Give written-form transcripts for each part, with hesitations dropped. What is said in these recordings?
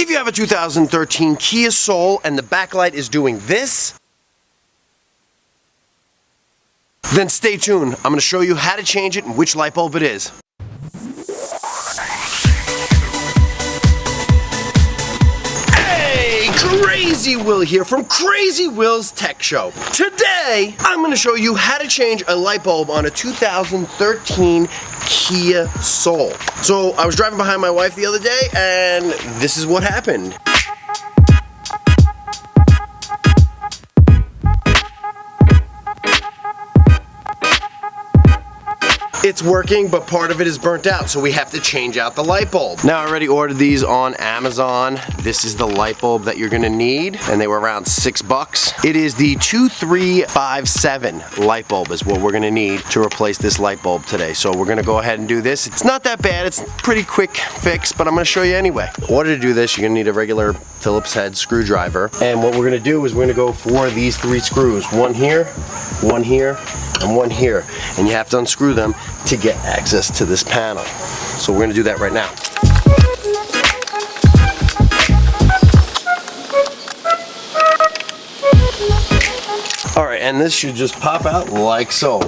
If you have a 2013 Kia Soul and the backlight is doing this, then stay tuned. I'm going to show you how to change it and which light bulb it is. Hey, Crazy Will here from Crazy Will's Tech Show. Today, I'm going to show you how to change a light bulb on a 2013 Kia Soul. So I was driving behind my wife the other day and this is what happened. It's working, but part of it is burnt out, so we have to change out the light bulb. Now, I already ordered these on Amazon. This is the light bulb that you're gonna need, and they were around $6. It is the 2357 light bulb is what we're gonna need to replace this light bulb today. So we're gonna go ahead and do this. It's not that bad, it's a pretty quick fix, but I'm gonna show you anyway. In order to do this, you're gonna need a regular Phillips head screwdriver. And what we're gonna do is we're gonna go for these 3 screws. One here, and one here. And you have to unscrew them to get access to this panel. So we're gonna do that right now. All right, and this should just pop out like so.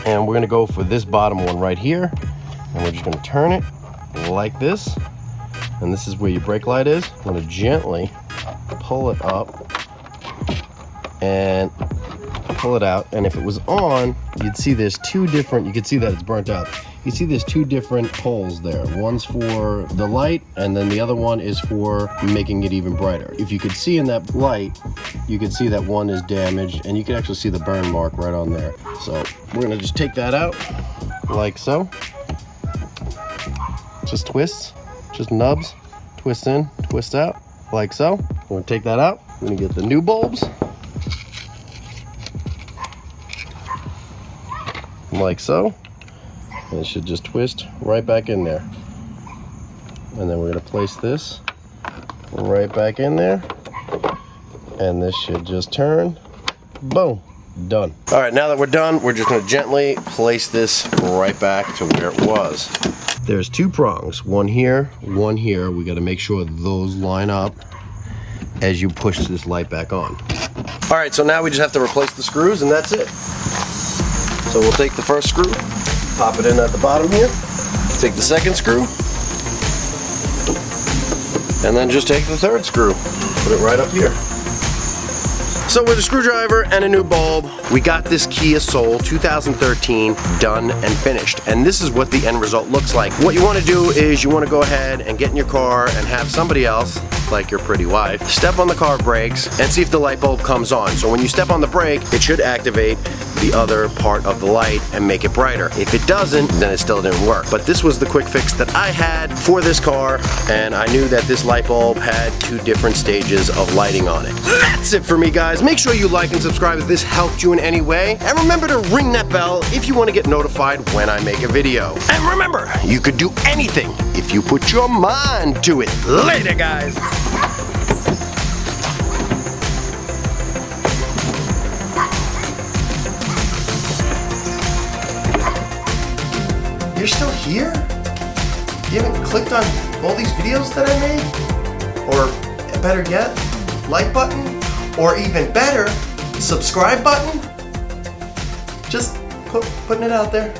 And we're gonna go for this bottom one right here, and we're just gonna turn it like this. And this is where your brake light is. I'm gonna gently pull it up and pull it out. And if it was on, you'd see there's 2 different, you can see that it's burnt out. You see there's 2 different holes there. One's for the light, and then the other one is for making it even brighter. If you could see in that light, you can see that one is damaged, and you can actually see the burn mark right on there. So we're gonna just take that out like so. Just twists, just nubs, twist in, twist out, like so. We're gonna take that out. We're gonna get the new bulbs, like so. And it should just twist right back in there. And then we're gonna place this right back in there. And this should just turn, boom, done. All right, now that we're done, we're just gonna gently place this right back to where it was. There's 2 prongs, one here, one here. We gotta make sure those line up as you push this light back on. All right, so now we just have to replace the screws and that's it. So we'll take the first screw, pop it in at the bottom here, take the second screw, and then just take the third screw, put it right up here. So with a screwdriver and a new bulb, we got this Kia Soul 2013 done and finished. And this is what the end result looks like. What you want to do is you want to go ahead and get in your car and have somebody else, like your pretty wife, step on the car brakes and see if the light bulb comes on. So when you step on the brake, it should activate the other part of the light and make it brighter. If it doesn't, then it still didn't work. But this was the quick fix that I had for this car, and I knew that this light bulb had 2 different stages of lighting on it. That's it for me, guys. Make sure you like and subscribe if this helped you in any way. And remember to ring that bell if you want to get notified when I make a video. And remember, you could do anything if you put your mind to it. Later, guys. You're still here? You haven't clicked on all these videos that I made? Or better yet, like button? Or even better, subscribe button? Just putting it out there.